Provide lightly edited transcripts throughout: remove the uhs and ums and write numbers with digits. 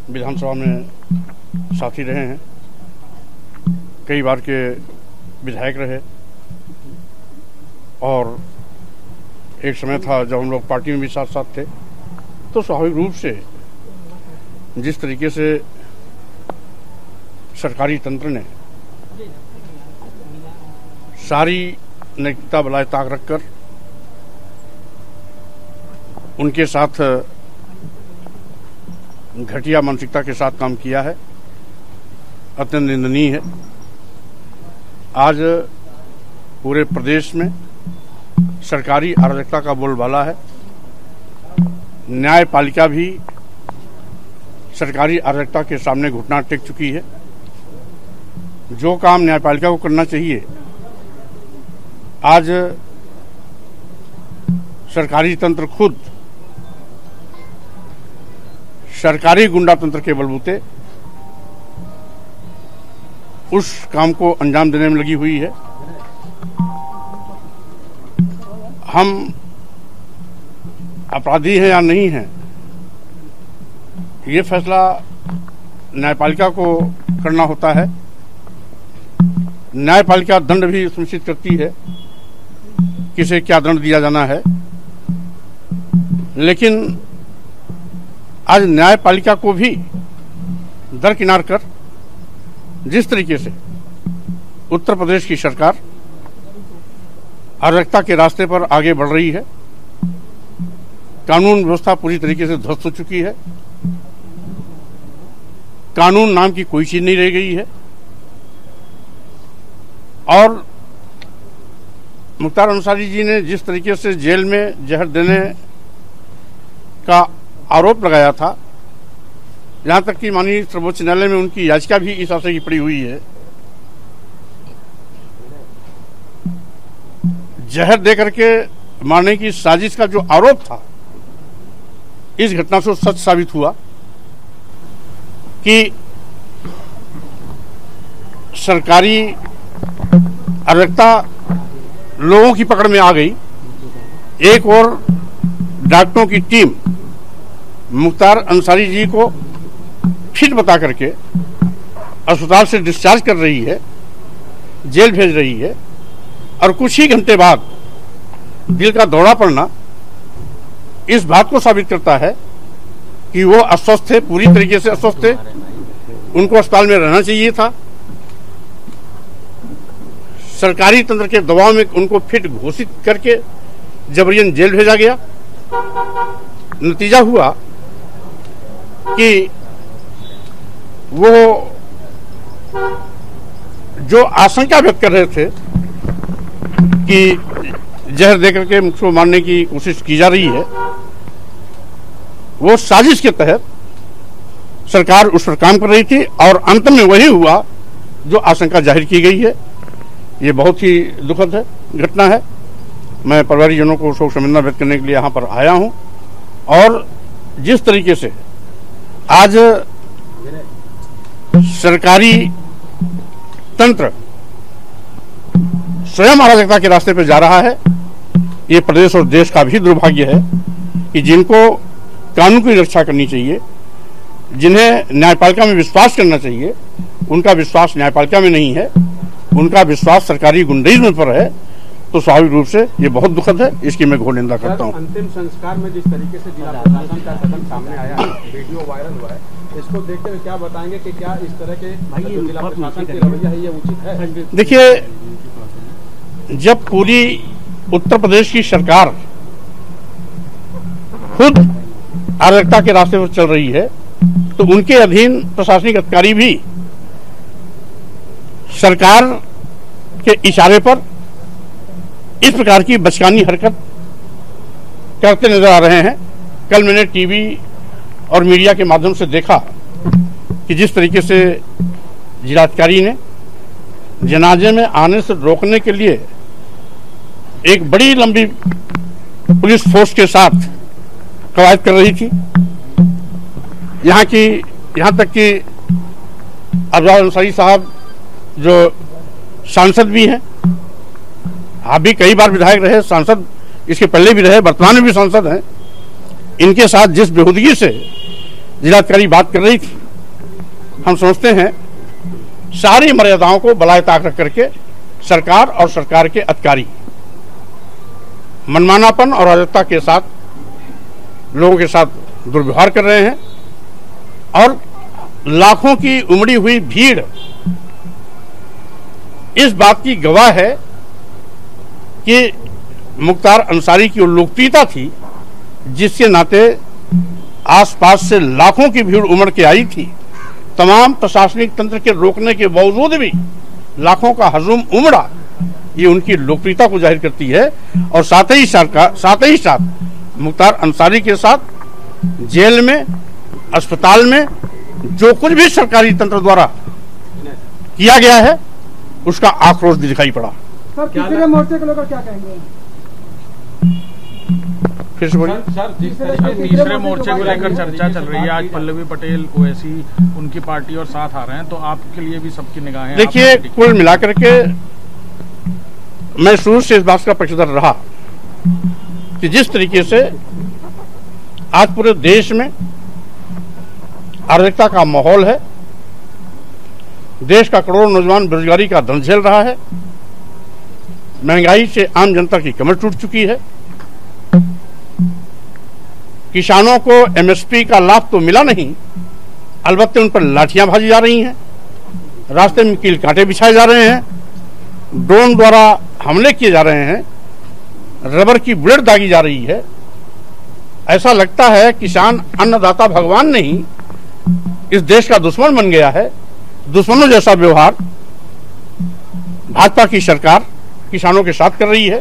विधानसभा में साथी रहे हैं, कई बार के विधायक रहे और एक समय था जब हम लोग पार्टी में भी साथ साथ थे। तो स्वाभाविक रूप से जिस तरीके से सरकारी तंत्र ने सारी नैतिकता बलाए ताक रखकर उनके साथ घटिया मानसिकता के साथ काम किया है, अत्यंत निंदनीय है। आज पूरे प्रदेश में सरकारी अराजकता का बोलबाला है। न्यायपालिका भी सरकारी अराजकता के सामने घुटना टेक चुकी है। जो काम न्यायपालिका को करना चाहिए आज सरकारी तंत्र खुद सरकारी गुंडा तंत्र के बलबूते उस काम को अंजाम देने में लगी हुई है। हम अपराधी हैं या नहीं हैं, ये फैसला न्यायपालिका को करना होता है। न्यायपालिका दंड भी सुनिश्चित करती है किसे क्या दंड दिया जाना है, लेकिन आज न्यायपालिका को भी दरकिनार कर जिस तरीके से उत्तर प्रदेश की सरकार अराजकता के रास्ते पर आगे बढ़ रही है, कानून व्यवस्था पूरी तरीके से ध्वस्त हो चुकी है, कानून नाम की कोई चीज नहीं रह गई है। और मुख्तार अंसारी जी ने जिस तरीके से जेल में जहर देने का आरोप लगाया था, यहां तक कि माननीय सर्वोच्च न्यायालय में उनकी याचिका भी इस आशय की पड़ी हुई है। जहर देकर के मारने की साजिश का जो आरोप था, इस घटना से सच साबित हुआ कि सरकारी अराजकता लोगों की पकड़ में आ गई। एक और डॉक्टरों की टीम मुख्तार अंसारी जी को फिट बता करके अस्पताल से डिस्चार्ज कर रही है, जेल भेज रही है, और कुछ ही घंटे बाद दिल का दौरा पड़ना इस बात को साबित करता है कि वो अस्वस्थ थे, पूरी तरीके से अस्वस्थ थे, उनको अस्पताल में रहना चाहिए था। सरकारी तंत्र के दबाव में उनको फिट घोषित करके जबरन जेल भेजा गया। नतीजा हुआ कि वो जो आशंका व्यक्त कर रहे थे कि जहर देकर के मुझको मारने की कोशिश की जा रही है, वो साजिश के तहत सरकार उस पर काम कर रही थी और अंत में वही हुआ जो आशंका जाहिर की गई है। ये बहुत ही दुखद है, घटना है। मैं परिवारजनों को शोक संवेदना व्यक्त करने के लिए यहाँ पर आया हूँ। और जिस तरीके से आज सरकारी तंत्र स्वयं अराजकता के रास्ते पर जा रहा है, ये प्रदेश और देश का भी दुर्भाग्य है कि जिनको कानून की रक्षा करनी चाहिए, जिन्हें न्यायपालिका में विश्वास करना चाहिए, उनका विश्वास न्यायपालिका में नहीं है, उनका विश्वास सरकारी गुंडाइज्म पर है। तो स्वाभाविक रूप से ये बहुत दुखद है, इसकी मैं घोर निंदा करता हूँ। अंतिम संस्कार में जिस तरीके से जिला प्रशासन का कदम सामने आया है, वीडियो वायरल हुआ है, इसको देखते हुए क्या बताएंगे कि क्या इस तरह के जो जिला प्रशासन की रवैया है ये उचित है? देखिए, जब पूरी उत्तर प्रदेश की सरकार खुद अराजकता के रास्ते पर चल रही है, तो उनके अधीन प्रशासनिक अधिकारी भी सरकार के इशारे पर इस प्रकार की बचकानी हरकत करते नजर आ रहे हैं। कल मैंने टीवी और मीडिया के माध्यम से देखा कि जिस तरीके से जिलाधिकारी ने जनाजे में आने से रोकने के लिए एक बड़ी लंबी पुलिस फोर्स के साथ कवायद कर रही थी। यहाँ तक कि अफजाल अंसारी साहब जो सांसद भी हैं, आप भी कई बार विधायक रहे, सांसद इसके पहले भी रहे, वर्तमान में भी सांसद हैं, इनके साथ जिस बेहूदगी से जिलाधिकारी बात कर रही थी, हम समझते हैं सारी मर्यादाओं को बलाए ताक रख करके सरकार और सरकार के अधिकारी मनमानापन और अराजकता के साथ लोगों के साथ दुर्व्यवहार कर रहे हैं और लाखों की उमड़ी हुई भीड़ इस बात की गवाह है कि मुख्तार अंसारी की वो लोकप्रियता थी जिसके नाते आसपास से लाखों की भीड़ उमड़ के आई थी। तमाम प्रशासनिक तंत्र के रोकने के बावजूद भी लाखों का हजूम उमड़ा, ये उनकी लोकप्रियता को जाहिर करती है। और साथ ही साथ मुख्तार अंसारी के साथ जेल में, अस्पताल में जो कुछ भी सरकारी तंत्र द्वारा किया गया है उसका आक्रोश भी दिखाई पड़ा। सर, तीसरे मोर्चे को लेकर क्या कहेंगे? फिर से बोलिए सर, तीसरे मोर्चे को लेकर चर्चा चल रही है। आज पल्लवी पटेल, ओवैसी, उनकी पार्टी और साथ आ रहे हैं, तो आपके लिए भी सबकी निगाहें। देखिए, कुल मिलाकर के मैं शुरू से इस बात का पक्षधर रहा कि जिस तरीके से आज पूरे देश में अराजकता का माहौल है, देश का करोड़ों नौजवान बेरोजगारी का दंश झेल रहा है, महंगाई से आम जनता की कमर टूट चुकी है, किसानों को एमएसपी का लाभ तो मिला नहीं, अलबत्ते उन पर लाठियां भाजी जा रही हैं, रास्ते में कील कांटे बिछाए जा रहे हैं, ड्रोन द्वारा हमले किए जा रहे हैं, रबर की बुलेट दागी जा रही है। ऐसा लगता है किसान अन्नदाता भगवान नहीं, इस देश का दुश्मन बन गया है। दुश्मनों जैसा व्यवहार भाजपा की सरकार किसानों के साथ कर रही है।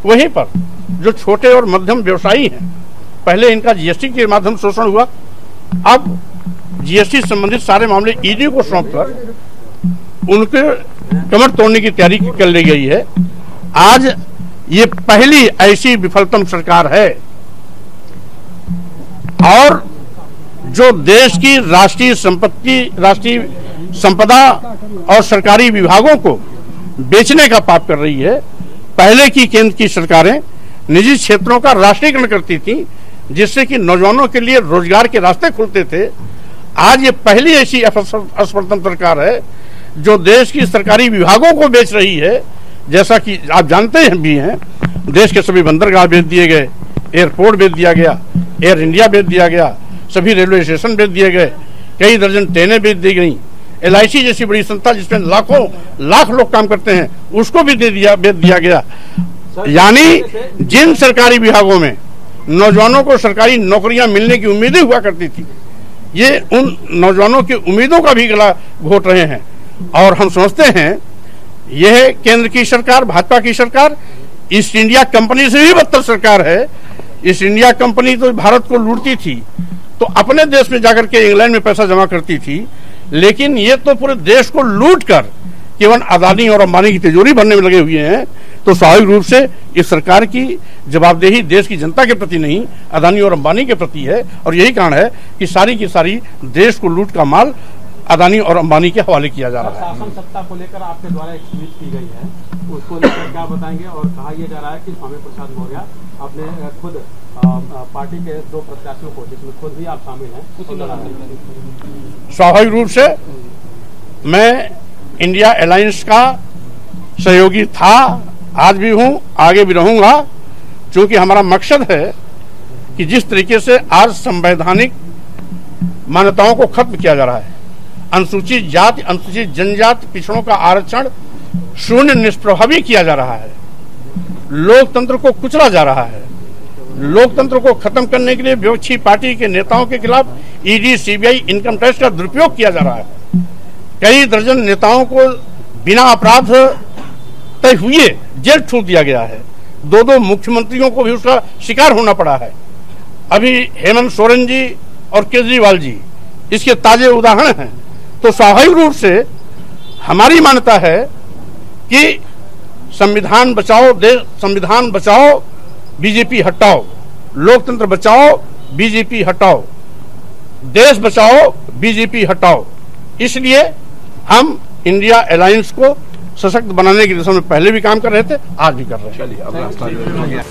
वहीं पर जो छोटे और मध्यम व्यवसायी हैं, पहले इनका जीएसटी के माध्यम से शोषण हुआ, अब जीएसटी संबंधित सारे मामले ईडी को सौंपकर उनके कमर तोड़ने की तैयारी कर ली गई है। आज ये पहली ऐसी विफलतम सरकार है और जो देश की राष्ट्रीय संपत्ति, राष्ट्रीय संपदा और सरकारी विभागों को बेचने का पाप कर रही है। पहले की केंद्र की सरकारें निजी क्षेत्रों का राष्ट्रीयकरण करती थी जिससे कि नौजवानों के लिए रोजगार के रास्ते खुलते थे। आज ये पहली ऐसी असफलतम सरकार है जो देश की सरकारी विभागों को बेच रही है। जैसा कि आप जानते हैं भी हैं, देश के सभी बंदरगाह बेच दिए गए, एयरपोर्ट बेच दिया गया, एयर इंडिया बेच दिया गया, सभी रेलवे स्टेशन बेच दिए गए, कई दर्जन ट्रेनें बेच दी गई, LIC जैसी बड़ी संस्था जिसमें लाख लोग काम करते हैं उसको भी बेच दिया गया। यानी जिन सरकारी विभागों में नौजवानों को सरकारी नौकरियां मिलने की उम्मीदें हुआ करती थी, ये उन नौजवानों की उम्मीदों का भी गला घोट रहे हैं। और हम समझते हैं यह केंद्र की सरकार, भाजपा की सरकार, ईस्ट इंडिया कंपनी से भी बदतर सरकार है। ईस्ट इंडिया कंपनी तो भारत को लूटती थी, तो अपने देश में जाकर के इंग्लैंड में पैसा जमा करती थी, लेकिन ये तो पूरे देश को लूट कर केवल अदानी और अंबानी की तिजोरी भरने में लगे हुए हैं। तो स्वाभाविक रूप से इस सरकार की जवाबदेही देश की जनता के प्रति नहीं, अदानी और अंबानी के प्रति है। और यही कारण है कि सारी की सारी देश को लूट का माल अदानी और अंबानी के हवाले किया जा रहा है। शासन सत्ता को लेकर आपके द्वारा एक ट्वीट की गई है, उसको लेकर क्या बताएंगे? और कहा यह जा रहा है कि स्वामी प्रसाद मौर्य अपने खुद पार्टी के 2 प्रत्याशियों को, जिसमें खुद भी आप शामिल हैं, स्वाभाविक रूप से मैं इंडिया अलायंस का सहयोगी था, आज भी हूं, आगे भी रहूंगा, क्योंकि हमारा मकसद है कि जिस तरीके से आज संवैधानिक मान्यताओं को खत्म किया जा रहा है, अनुसूचित जाति, अनुसूचित जनजाति, पिछड़ों का आरक्षण शून्य निष्प्रभावी किया जा रहा है, लोकतंत्र को कुचला जा रहा है, लोकतंत्र को खत्म करने के लिए विपक्षी पार्टी के नेताओं के खिलाफ ईडी, सीबीआई, इनकम टैक्स का दुरुपयोग किया जा रहा है। कई दर्जन नेताओं को बिना अपराध तय हुए जेल छूट दिया गया है। 2 मुख्यमंत्रियों को भी उसका शिकार होना पड़ा है। अभी हेमंत सोरेन जी और केजरीवाल जी इसके ताजे उदाहरण हैं। तो स्वाभाविक रूप से हमारी मान्यता है कि संविधान बचाओ, संविधान बचाओ, बीजेपी हटाओ, लोकतंत्र बचाओ, बीजेपी हटाओ, देश बचाओ, बीजेपी हटाओ। इसलिए हम इंडिया अलायंस को सशक्त बनाने की दिशा में पहले भी काम कर रहे थे, आज भी कर रहे हैं।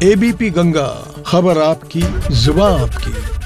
एबीपी गंगा, खबर आपकी, जुबान आपकी।